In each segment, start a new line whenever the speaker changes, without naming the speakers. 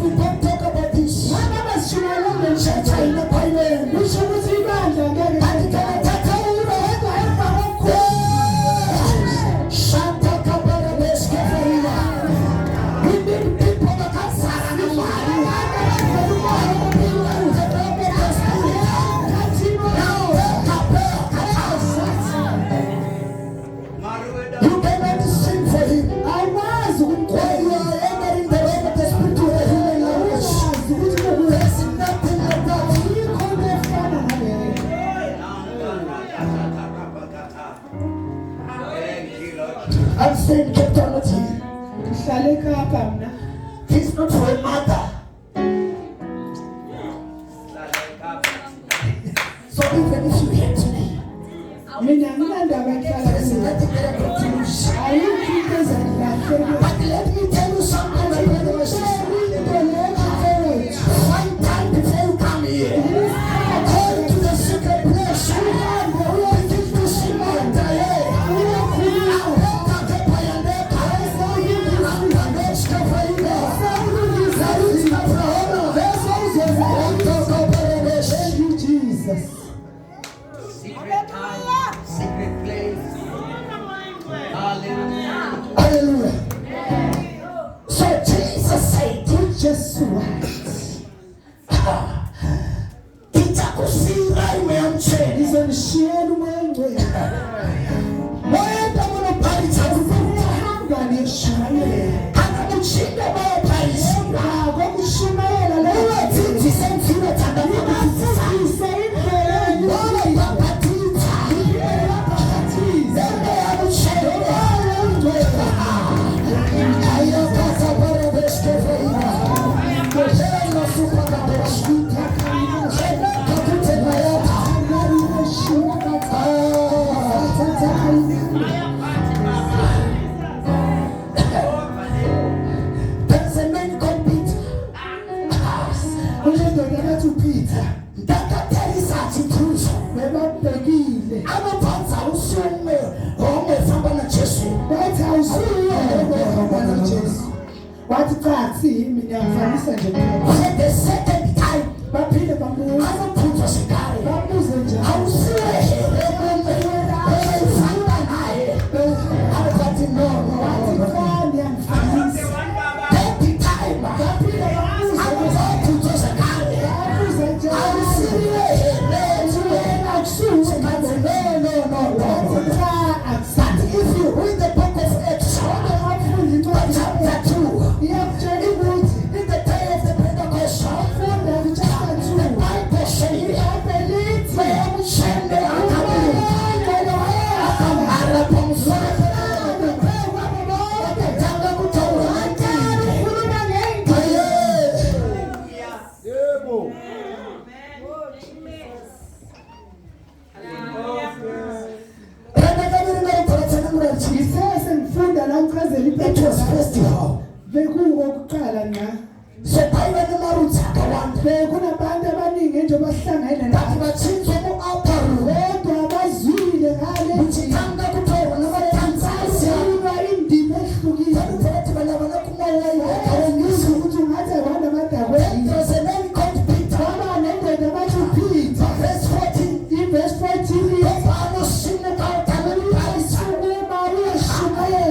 we don't talk about this, church haina pale. Atikataka Shanta Kabaradesh Kafarina. We need people that can sarana mahali. You cannot sing for him. While you are entering the realm of the spirit to a human language, there's nothing like that. I'm saying captivity. He's not for a mother. So even if you hate me, there's nothing that I can do. But let me tell you something, my brother, my sister. One time before you come here, go to the secret place. Begin to sing my entire. Secret place. Hallelujah. So Jesus said, itakusira imeamcheni izonishiyeni mwenwe mwenda munoparitsa kuvuta anamuchinda mayoparitsa agokushumayela lewe dzidzise mviro dzandamabasa wala ibapatitsa ende yamuchena ayakasa paraveshkefeina ena supakabeshkuta there's a man called Peter. Peter. Ndakatarisa chituzo. Anopanza usume. Ome famba na Jesu. Waita usume. Ome na Jesu. Watitati minyafanisa njema. The second time. Bapile bamu. Anopunza shikari. Bamuze njema. Ausume. Famba nae. Anapati nono. Watikani anfanisa. Baby time. Bapile bamuze. Anopunza shikari. Bamuze njema. Ausume. If you read the book of Acts, chapter 2, in the day of the Pentecost, the Bible says, it was festival. So by the Marutz,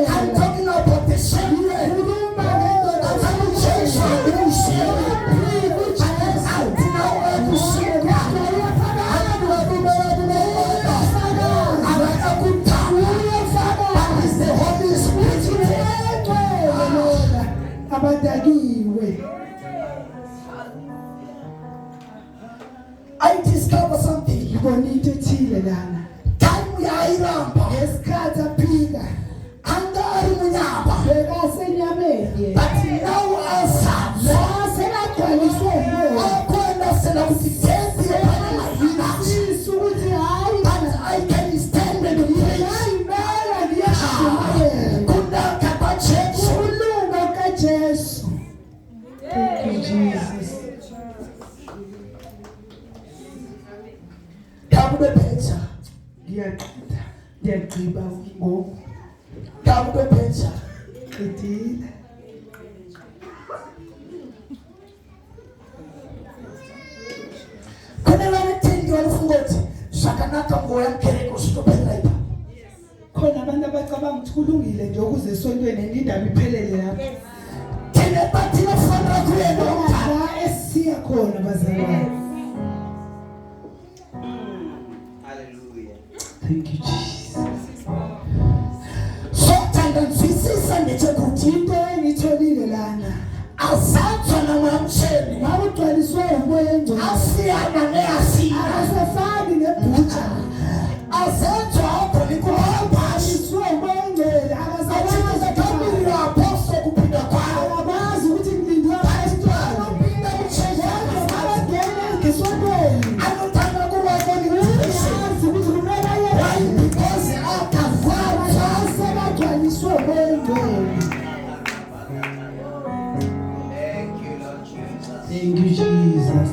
I'm talking about the same way. I discover something. Time we are iramba. Anga arimunyaba. But now answer. Akwenda sena kutitezi but I can stand and preach. Kuna kapa Jesu. Thank you, Jesus. Kabude pecha. Dia kriba wimbo. Kabude pecha. khona abantu abacabanga ukuthi kulungile nje ukuze esontweni indaba iphelele lapho. Esiya khona bazalwane.
Hallelujah.
Thank you Jesus.
So ngizwisisa ngithi
Into engitholile lana
asathwa namamsheni
ngakugcwaliswe umoya engcwele.
asiyana neasina
Asafani nebhutsha.
asathwa khona ikuhambasha
Iswe umoya engcwele.
akamili apostle kuphinda kwayo
Abazi ukuthi ngilindwa pastor.
anophinda kucheza
Abangena ngesontweni.
anothanda kuba
Uyazi ukuthi kumele
why because akavazwa
sebagcwaliswe umoya engcwele.
Thank you, Lord Jesus.
Thank you Jesus.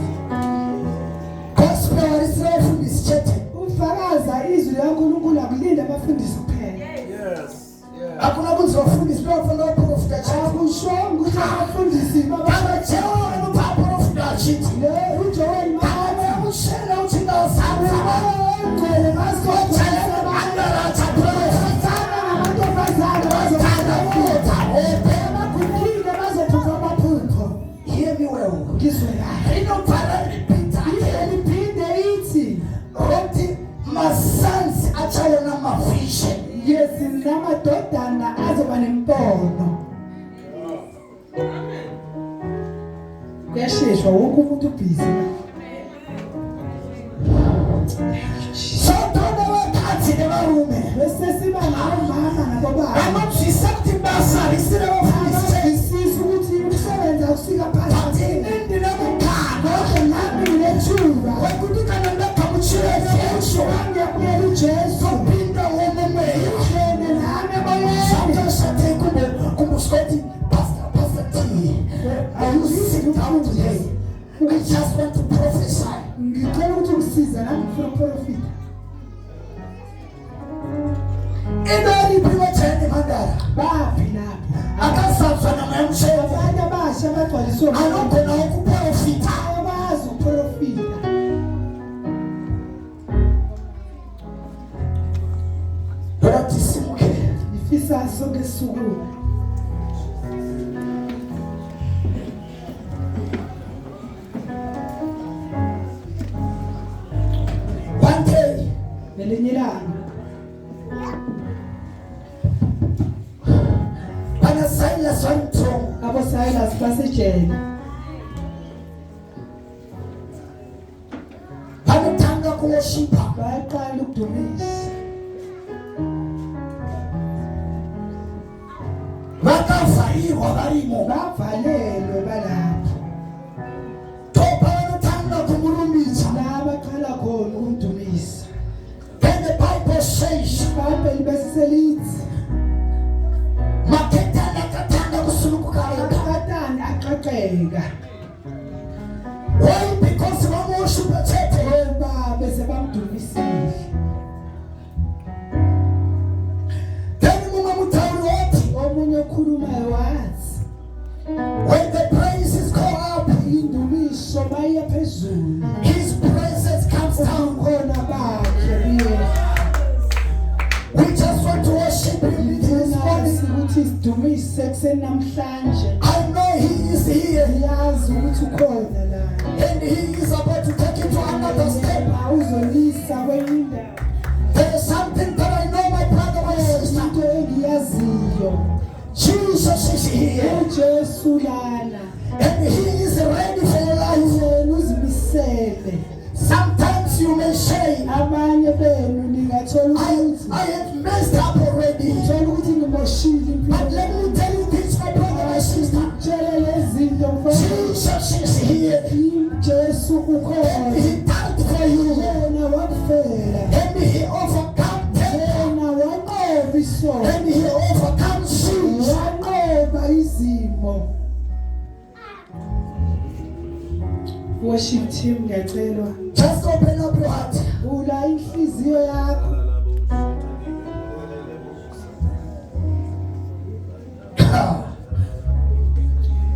gospel isifundisi chethe
Ufakaza izwi likaNkulunkulu akulinda abafundisi kuphela.
Yes. Yeah.
akuna kuthi bafundisi bafuna uprofita chethe
Akushongo ukuthi abafundisi
abajewa nopaprofita chethe
uJoel
Abe ushela uthi ngawusapha
ngcwele
Otshela andaracha profeta hear me well inobhala lipita
liphinde ithi
rothi masansi achayo namavision
yesi namadodana azoba nempono. Kuyasheshwa wonke umuntu ubhizi.
sodona wakhathi nemarume
Bese siba nabomama nabobaba
amazwisa kuthi basalisile bafundisi
abasizwa ukuthi umsebenzi awusika phakathi.
inindi nemukhano
Kodwa nami nginethuba
wekuthi kana ndakhamuchire future
ngiyabuyela uJesu
sophinda womomeya
ngene nami emoyeni.
Sometimes kumuskoti Pastor T. I used to sit down today. I just want to prophesy.
Ngicela ukuthi ungisize nami ngifuna uprofita.
Ibeli priwethe mandara.
Baphi lapho?
Akasazwa namamshela.
Abantu abasha abagcwaliswe
Alokho na ukuprofita.
abazi uprofita.
Lothi simuke.
Ifisa sonke suku.
One day,
Ngelinye ilanga
Bana Silas wantong.
abo Silas basejele.
Banatanga kuwashipa.
Bayaqala ukudumisa.
Bakavaliwa barimo.
Bavalelwe balapho.
Toba banatanga kumulumbiza.
La baqala khona ukumdumisa.
Then the Bible says,
IBhayibheli beselithi
Maketana katanga kusulukukayo.
akatani aqaqeka.
Why? Because worship a church.
Ngoba bese bamdumisile.
Then mama mutauri wati.
Omunye okhulumayo wathi
When the praises go up,
indumiso baye phezulu.
His presence comes down.
Khona bakhe biye.
We just want to worship Him this morning.
Ukuthi sidumise kuseni namhlanje.
I know He is here
Yazi ukuthi ukhona la.
and He is about to take it to another step.
Awuzolisa kwenye indawo.
There is something that I know, my brother, my sister.
Into engiyaziyo.
Jesus is here
uJesu lana.
and He is ready for your life.
Wena uzimisele.
Sometimes you may say,
Abanye benu ningathola ukuthi
I have messed up already.
uthola ukuthi ngimoshile
But
impilo.
let me tell you this, my brother, my sister.
Tshela lezinto mfowethu.
Jesus is here.
uJesu ukhona.
He died for you.
Wena wakufela.
And He overcome death.
Wena wanqoba isono.
And He overcome sin.
Wanqoba izimo. Worship team ngiyacelwa.
Just open up your heart.
Vula inhliziyo yakho.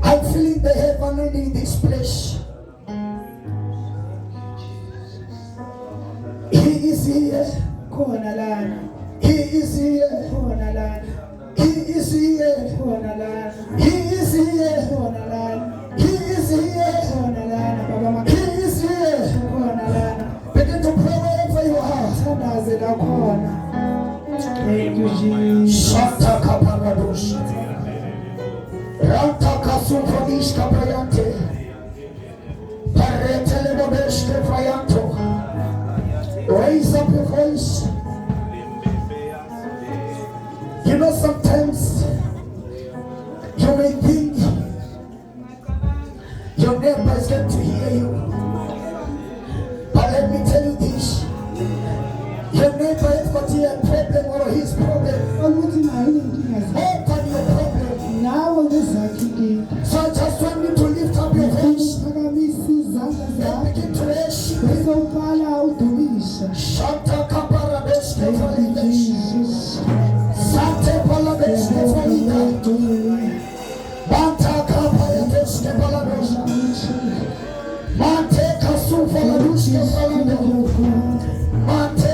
I'm feeling the heaven in this place. He is here. Kasufalishka Payante. Paretelebeshke Payanto. Raise up your voice. You know, sometimes you may think your neighbor is going to hear you. But let me tell you this. Your neighbor has got a problem or his problem. Open your problem. So I just want you to lift up your voice and begin to worship Him. Shanta Kaparabeshke Falidesh. Sante Palabeshke Falida. Manta Kapayabeshke Paladesh. Mante Kasu Faladushke Falida. Mante